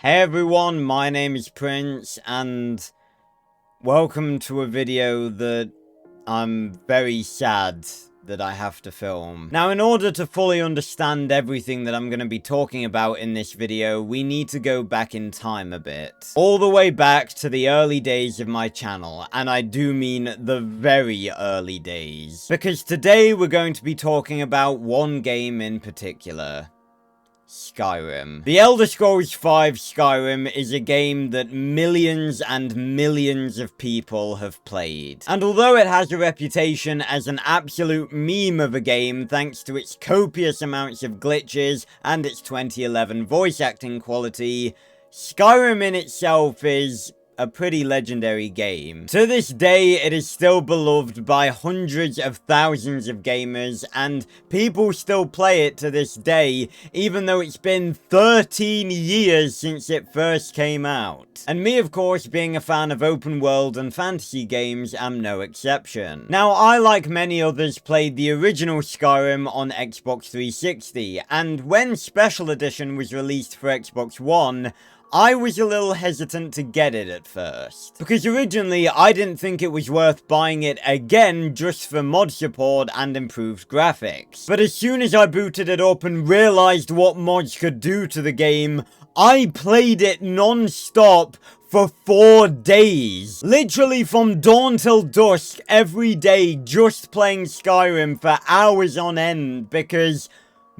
Hey everyone, my name is Prince, and welcome to a video that I'm very sad that I have to film. Now, in order to fully understand everything that I'm going to be talking about in this video, we need to go back in time a bit. All the way back to the early days of my channel, and I do mean the very early days. Because today we're going to be talking about one game in particular. Skyrim. The Elder Scrolls V Skyrim is a game that millions and millions of people have played. And although it has a reputation as an absolute meme of a game thanks to its copious amounts of glitches and its 2011 voice acting quality, Skyrim in itself is a pretty legendary game. To this day, it is still beloved by hundreds of thousands of gamers, and people still play it to this day, even though it's been 13 years since it first came out. And me, of course, being a fan of open world and fantasy games, am no exception. Now, I, like many others, played the original Skyrim on Xbox 360, and when Special Edition was released for Xbox One, I was a little hesitant to get it at first, because originally I didn't think it was worth buying it again just for mod support and improved graphics. But as soon as I booted it up and realized what mods could do to the game, I played it non-stop for 4 days. Literally from dawn till dusk every day, just playing Skyrim for hours on end, because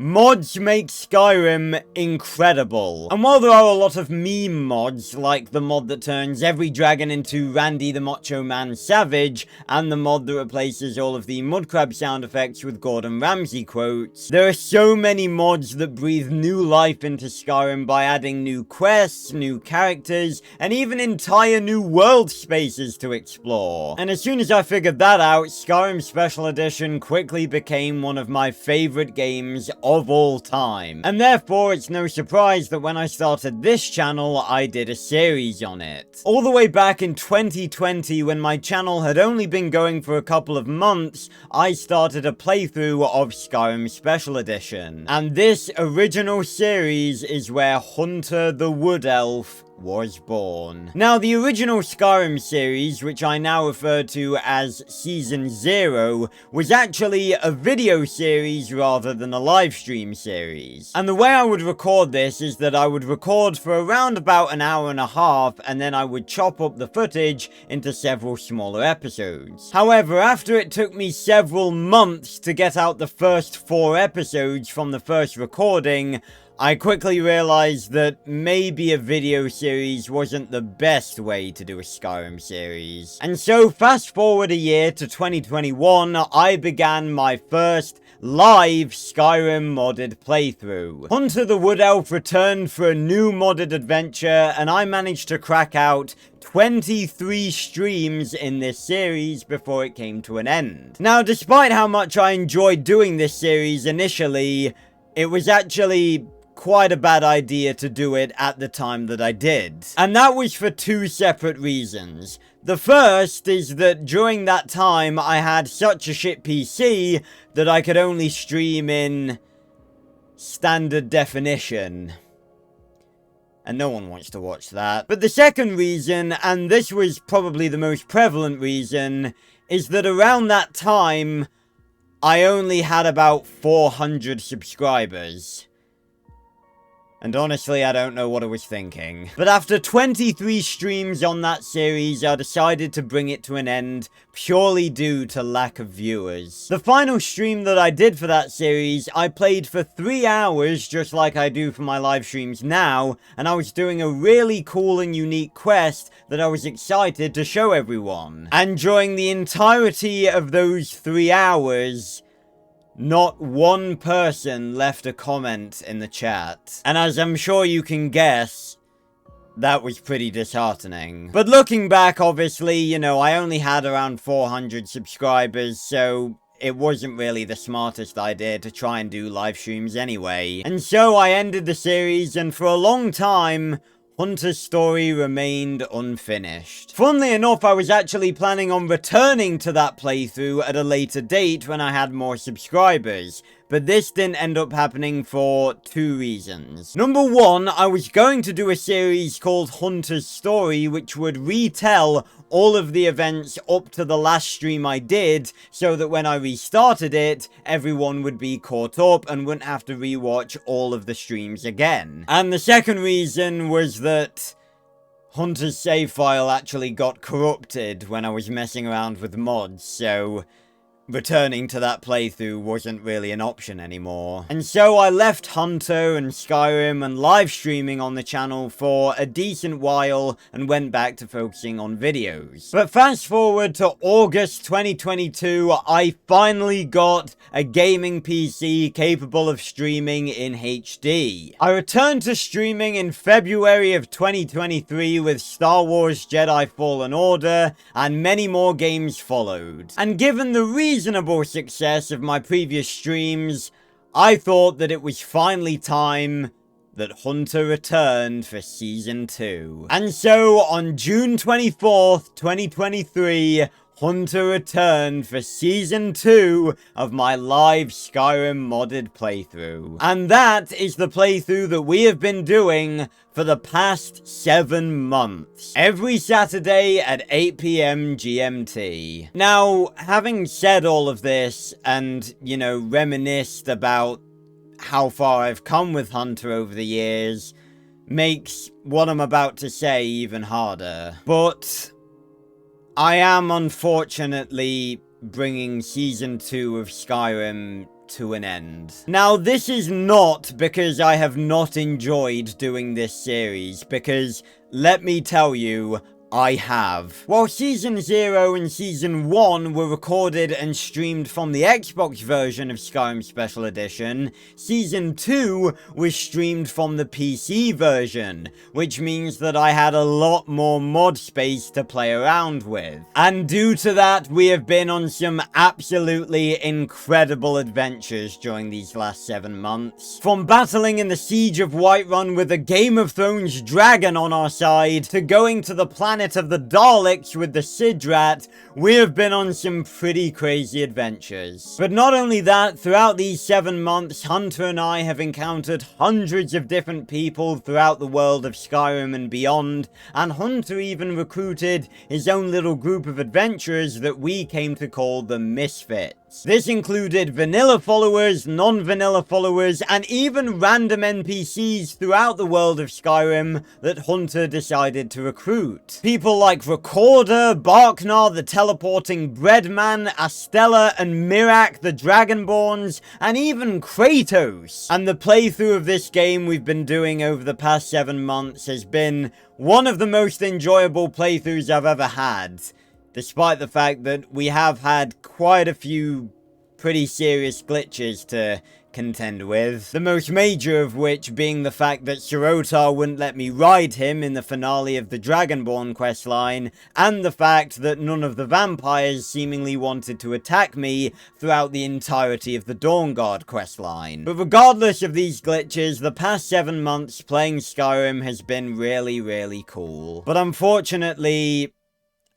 mods make Skyrim incredible. And while there are a lot of meme mods, like the mod that turns every dragon into Randy the Macho Man Savage, and the mod that replaces all of the mudcrab sound effects with Gordon Ramsay quotes, there are so many mods that breathe new life into Skyrim by adding new quests, new characters, and even entire new world spaces to explore. And as soon as I figured that out, Skyrim Special Edition quickly became one of my favorite games of all time. And therefore, it's no surprise that when I started this channel, I did a series on it. All the way back in 2020, when my channel had only been going for a couple of months, I started a playthrough of Skyrim Special Edition. And this original series is where Hunter the Wood Elf was born. Now, the original Skyrim series, which I now refer to as Season 0, was actually a video series rather than a live stream series. And the way I would record this is that I would record for around about an hour and a half, and then I would chop up the footage into several smaller episodes. However, after it took me several months to get out the first 4 episodes from the first recording, I quickly realized that maybe a video series wasn't the best way to do a Skyrim series. And so, fast forward a year to 2021, I began my first live Skyrim modded playthrough. Hunter the Wood Elf returned for a new modded adventure, and I managed to crack out 23 streams in this series before it came to an end. Now, despite how much I enjoyed doing this series initially, it was actually quite a bad idea to do it at the time that I did. And that was for 2 separate reasons. The first is that during that time I had such a shit PC that I could only stream in standard definition. And no one wants to watch that. But the second reason, and this was probably the most prevalent reason, is that around that time I only had about 400 subscribers. And honestly, I don't know what I was thinking. But after 23 streams on that series, I decided to bring it to an end, purely due to lack of viewers. The final stream that I did for that series, I played for 3 hours, just like I do for my live streams now, and I was doing a really cool and unique quest that I was excited to show everyone. And during the entirety of those 3 hours, not one person left a comment in the chat. And as I'm sure you can guess, that was pretty disheartening. But looking back, obviously, you know, I only had around 400 subscribers, so it wasn't really the smartest idea to try and do live streams anyway. And so I ended the series, and for a long time, Hunter's story remained unfinished. Funnily enough, I was actually planning on returning to that playthrough at a later date when I had more subscribers, but this didn't end up happening for 2 reasons. Number 1, I was going to do a series called Hunter's Story, which would retell all of the events up to the last stream I did, so that when I restarted it, everyone would be caught up and wouldn't have to rewatch all of the streams again. And the second reason was that Hunter's save file actually got corrupted when I was messing around with mods, so returning to that playthrough wasn't really an option anymore. And so I left Hunter and Skyrim and live streaming on the channel for a decent while and went back to focusing on videos. But fast forward to August 2022, I finally got a gaming PC capable of streaming in HD. I returned to streaming in February of 2023 with Star Wars Jedi Fallen Order, and many more games followed. And given the reasonable success of my previous streams, I thought that it was finally time that Hunter returned for Season 2. And so, on June 24th, 2023, Hunter returned for Season 2 of my live Skyrim modded playthrough. And that is the playthrough that we have been doing for the past 7 months. Every Saturday at 8 PM GMT. Now, having said all of this and, reminisced about how far I've come with Hunter over the years, makes what I'm about to say even harder. But I am unfortunately bringing Season 2 of Skyrim to an end. Now, this is not because I have not enjoyed doing this series, because let me tell you, I have. While Season 0 and Season 1 were recorded and streamed from the Xbox version of Skyrim Special Edition, Season 2 was streamed from the PC version, which means that I had a lot more mod space to play around with. And due to that, we have been on some absolutely incredible adventures during these last 7 months. From battling in the Siege of Whiterun with a Game of Thrones dragon on our side, to going to the planet of the Daleks with the Sidrat, we have been on some pretty crazy adventures. But not only that, throughout these 7 months, Hunter and I have encountered hundreds of different people throughout the world of Skyrim and beyond, and Hunter even recruited his own little group of adventurers that we came to call the Misfits. This included vanilla followers, non-vanilla followers, and even random NPCs throughout the world of Skyrim that Hunter decided to recruit. People like Recorder, Barknar the Teleporting Breadman, Astella and Mirak the Dragonborns, and even Kratos. And the playthrough of this game we've been doing over the past 7 months has been one of the most enjoyable playthroughs I've ever had, despite the fact that we have had quite a few pretty serious glitches to contend with. The most major of which being the fact that Shirotar wouldn't let me ride him in the finale of the Dragonborn questline, and the fact that none of the vampires seemingly wanted to attack me throughout the entirety of the Dawnguard questline. But regardless of these glitches, the past 7 months playing Skyrim has been really, really cool. But unfortunately,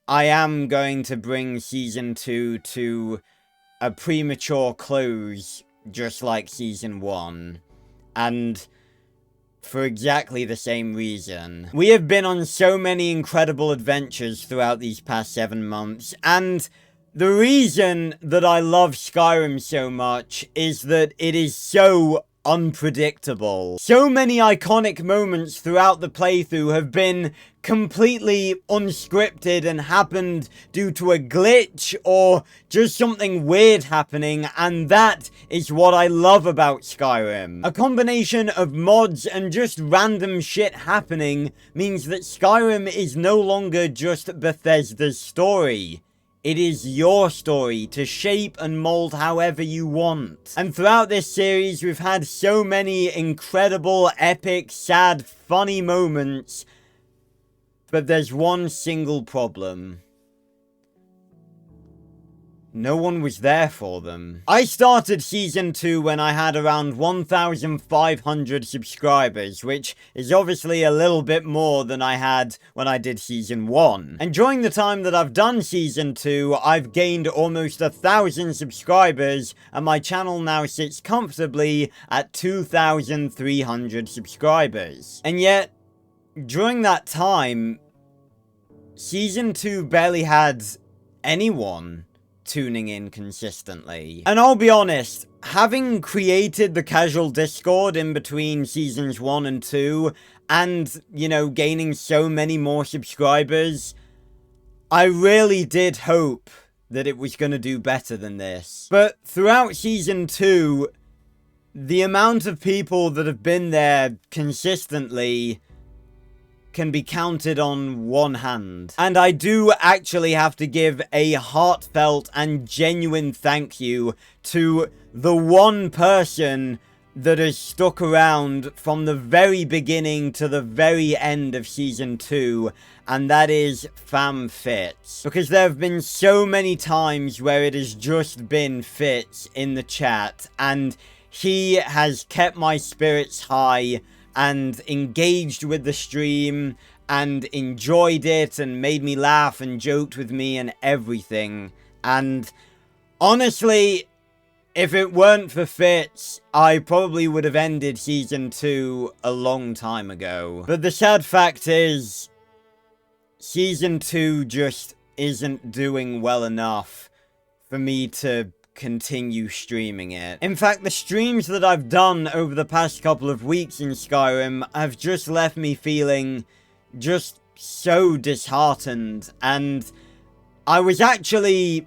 I am going to bring Season 2 to a premature close, just like Season 1. And for exactly the same reason. We have been on so many incredible adventures throughout these past 7 months, and the reason that I love Skyrim so much is that it is so unpredictable. So many iconic moments throughout the playthrough have been completely unscripted and happened due to a glitch or just something weird happening, and that is what I love about Skyrim. A combination of mods and just random shit happening means that Skyrim is no longer just Bethesda's story. It is your story to shape and mold however you want. And throughout this series, we've had so many incredible, epic, sad, funny moments. But there's one single problem. no one was there for them. I started Season 2 when I had around 1,500 subscribers, which is obviously a little bit more than I had when I did Season 1. And during the time that I've done Season 2, I've gained almost 1,000 subscribers, and my channel now sits comfortably at 2,300 subscribers. And yet, during that time, Season 2 barely had anyone tuning in consistently. And I'll be honest, having created the casual Discord in between Seasons 1 and 2, and, you know, gaining so many more subscribers, I really did hope that it was going to do better than this. But throughout Season 2, the amount of people that have been there consistently can be counted on one hand. And I do actually have to give a heartfelt and genuine thank you to the one person that has stuck around from the very beginning to the very end of Season 2, and that is FamFits. Because there have been so many times where it has just been Fitz in the chat, and he has kept my spirits high and engaged with the stream and enjoyed it and made me laugh and joked with me and everything. And honestly, if it weren't for Fitz, I probably would have ended Season 2 a long time ago. But the sad fact is, Season 2 just isn't doing well enough for me to continue streaming it. In fact, the streams that I've done over the past couple of weeks in Skyrim have just left me feeling just so disheartened, and I was actually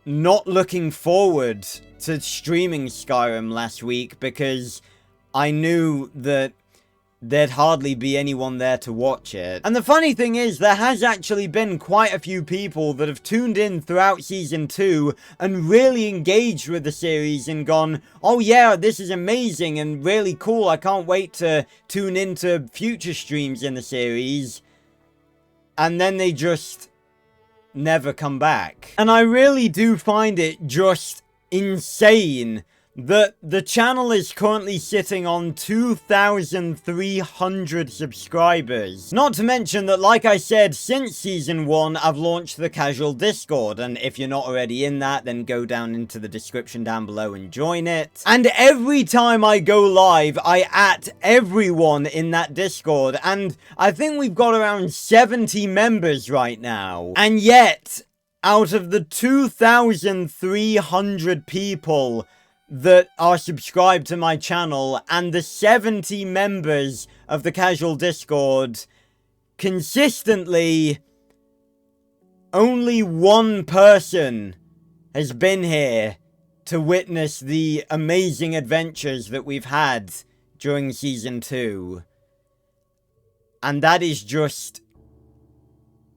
not looking forward to streaming Skyrim last week because I knew that there'd hardly be anyone there to watch it. And the funny thing is, there has actually been quite a few people that have tuned in throughout Season 2 and really engaged with the series and gone, oh yeah, this is amazing and really cool, I can't wait to tune into future streams in the series. And then they just never come back. And I really do find it just insane that the channel is currently sitting on 2,300 subscribers. Not to mention that, like I said, since Season 1, I've launched the casual Discord, and if you're not already in that, then go down into the description down below and join it. And every time I go live, I at everyone in that Discord, and I think we've got around 70 members right now. And yet, out of the 2,300 people that are subscribed to my channel and the 70 members of the casual Discord, consistently only one person has been here to witness the amazing adventures that we've had during Season 2. And that is just...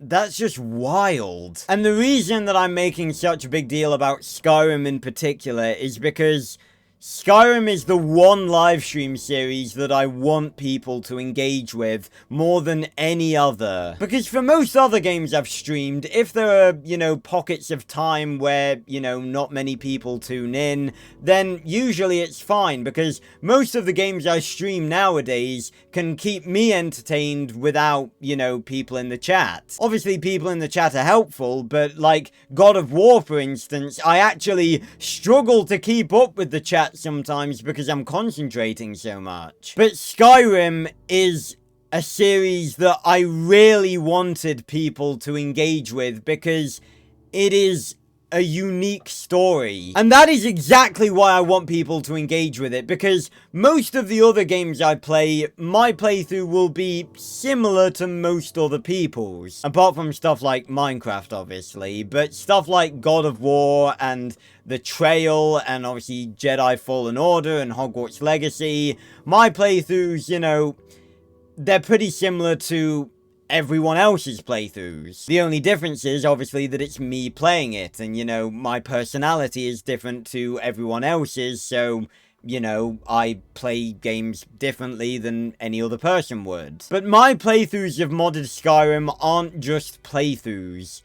that's just wild. And the reason that I'm making such a big deal about Skyrim in particular is because Skyrim is the one live stream series that I want people to engage with more than any other. Because for most other games I've streamed, if there are, you know, pockets of time where, you know, not many people tune in, then usually it's fine, because most of the games I stream nowadays can keep me entertained without, you know, people in the chat. Obviously people in the chat are helpful, but like God of War, for instance, I actually struggle to keep up with the chat sometimes because I'm concentrating so much. But Skyrim is a series that I really wanted people to engage with because it is a unique story. And that is exactly why I want people to engage with it, because most of the other games I play, my playthrough will be similar to most other people's. Apart from stuff like Minecraft, obviously, but stuff like God of War and The Trail and obviously Jedi Fallen Order and Hogwarts Legacy, my playthroughs, you know, they're pretty similar to everyone else's playthroughs. The only difference is, obviously, that it's me playing it, and, you know, my personality is different to everyone else's, so, you know, I play games differently than any other person would. But my playthroughs of modded Skyrim aren't just playthroughs.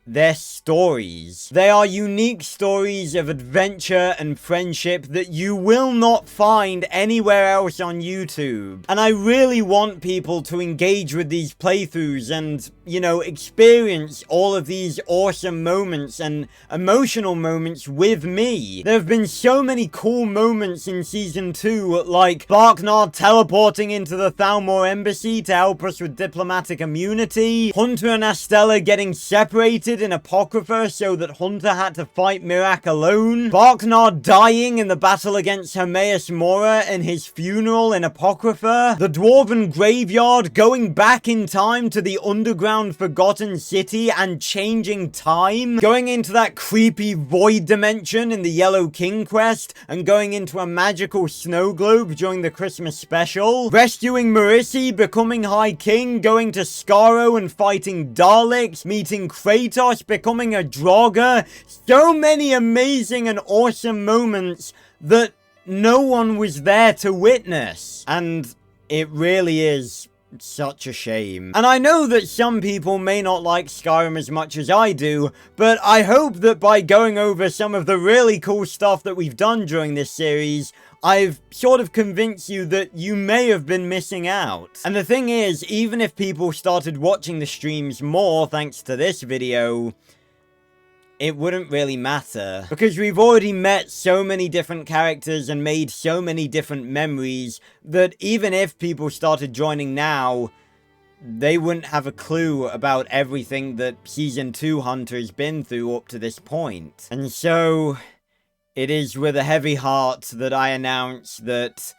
their stories. They are unique stories of adventure and friendship that you will not find anywhere else on YouTube. And I really want people to engage with these playthroughs and, you know, experience all of these awesome moments and emotional moments with me. There have been so many cool moments in Season 2, like Barknard teleporting into the Thalmor Embassy to help us with diplomatic immunity, Hunter and Astella getting separated in Apocrypha so that Hunter had to fight Mirac alone, Barknard dying in the battle against Hermaeus Mora and his funeral in Apocrypha, the Dwarven Graveyard going back in time to the underground Forgotten City and changing time, going into that creepy void dimension in the Yellow King quest, and going into a magical snow globe during the Christmas special, rescuing Marissi, becoming High King, going to Skaro and fighting Daleks, meeting Kratos, becoming a Draugr. So many amazing and awesome moments that no one was there to witness. And it really is such a shame. And I know that some people may not like Skyrim as much as I do, but I hope that by going over some of the really cool stuff that we've done during this series, I've sort of convinced you that you may have been missing out. And the thing is, even if people started watching the streams more thanks to this video, it wouldn't really matter. Because we've already met so many different characters and made so many different memories that even if people started joining now, they wouldn't have a clue about everything that Season 2 Hunter's been through up to this point. And so, it is with a heavy heart that I announce that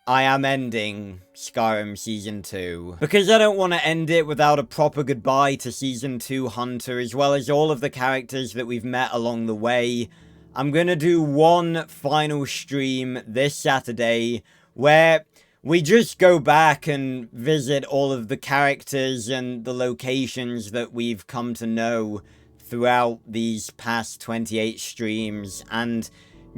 I am ending Skyrim Season 2. Because I don't want to end it without a proper goodbye to Season 2 Hunter, as well as all of the characters that we've met along the way. I'm gonna do one final stream this Saturday, where we just go back and visit all of the characters and the locations that we've come to know throughout these past 28 streams, and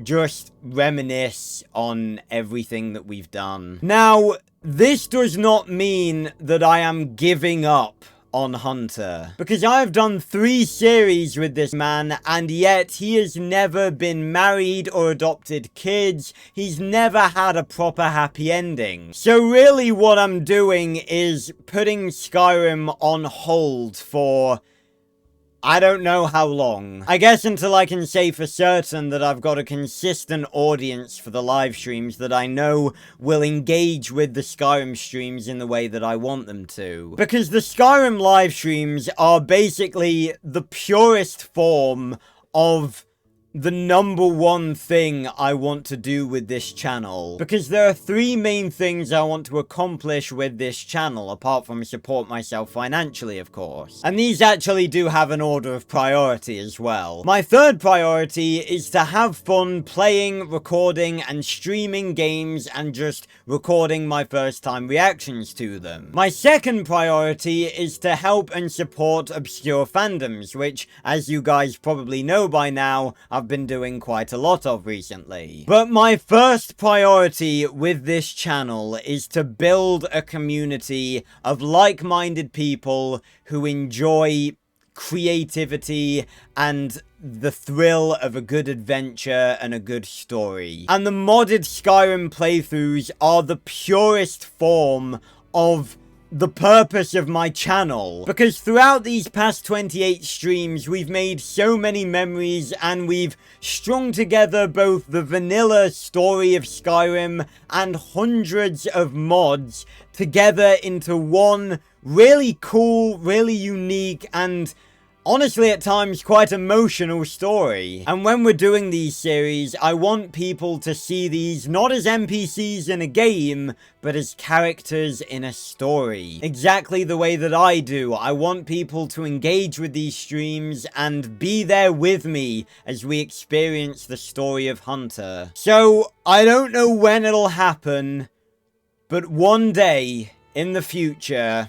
just reminisce on everything that we've done. Now, this does not mean that I am giving up on Hunter, because I have done 3 series with this man, and yet he has never been married or adopted kids. He's never had a proper happy ending. So really what I'm doing is putting Skyrim on hold for I don't know how long. I guess until I can say for certain that I've got a consistent audience for the live streams that I know will engage with the Skyrim streams in the way that I want them to. Because the Skyrim live streams are basically the purest form of the #1 thing I want to do with this channel. Because there are 3 main things I want to accomplish with this channel, apart from support myself financially, of course. And these actually do have an order of priority as well. My 3rd priority is to have fun playing, recording, and streaming games, and just recording my first time reactions to them. My 2nd priority is to help and support obscure fandoms, which, as you guys probably know by now, I've been doing quite a lot of recently. But my first priority with this channel is to build a community of like-minded people who enjoy creativity and the thrill of a good adventure and a good story. And the modded Skyrim playthroughs are the purest form of the purpose of my channel, because throughout these past 28 streams we've made so many memories and we've strung together both the vanilla story of Skyrim and hundreds of mods together into one really cool, really unique, and honestly at times quite emotional story. And when we're doing these series, I want people to see these not as NPCs in a game, but as characters in a story. Exactly the way that I do. I want people to engage with these streams and be there with me as we experience the story of Hunter. So, I don't know when it'll happen, but one day in the future,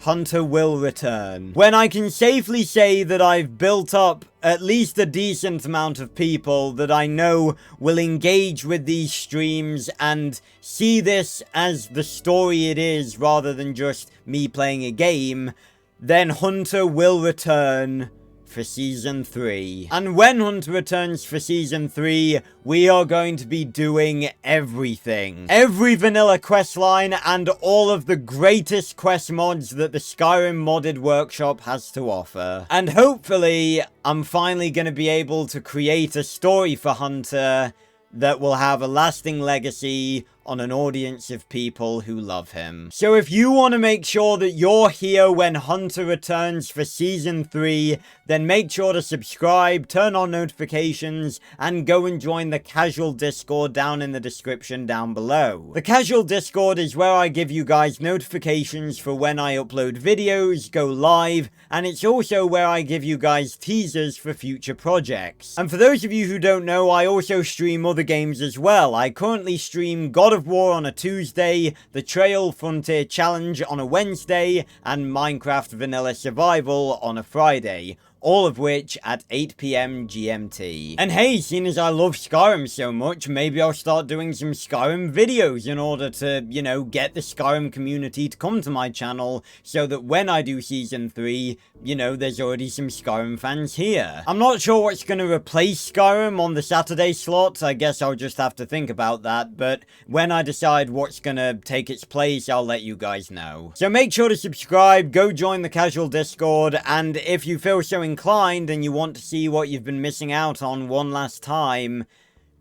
Hunter will return. When I can safely say that I've built up at least a decent amount of people that I know will engage with these streams and see this as the story it is rather than just me playing a game, then Hunter will return for Season 3. And when Hunter returns for Season 3, we are going to be doing everything. Every vanilla questline and all of the greatest quest mods that the Skyrim Modded Workshop has to offer. And hopefully, I'm finally going to be able to create a story for Hunter that will have a lasting legacy on an audience of people who love him. So if you want to make sure that you're here when Hunter returns for Season 3, then make sure to subscribe, turn on notifications, and go and join the casual Discord down in the description down below. The casual Discord is where I give you guys notifications for when I upload videos, go live, and it's also where I give you guys teasers for future projects. And for those of you who don't know, I also stream other games as well. I currently stream God of War on a Tuesday, the Trail Frontier Challenge on a Wednesday, and Minecraft Vanilla Survival on a Friday. All of which at 8 PM GMT. And hey, seeing as I love Skyrim so much, maybe I'll start doing some Skyrim videos in order to, you know, get the Skyrim community to come to my channel, so that when I do Season 3, you know, there's already some Skyrim fans here. I'm not sure what's going to replace Skyrim on the Saturday slot. I guess I'll just have to think about that, but when I decide what's going to take its place, I'll let you guys know. So make sure to subscribe, go join the casual Discord, and if you feel so inclined and you want to see what you've been missing out on one last time,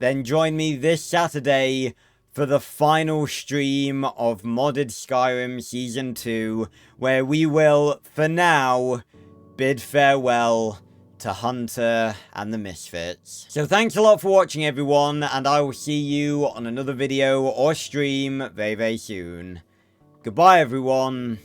then join me this Saturday for the final stream of Modded Skyrim Season 2, where we will, for now, bid farewell to Hunter and the Misfits. So thanks a lot for watching, everyone, and I will see you on another video or stream very, very soon. Goodbye, everyone.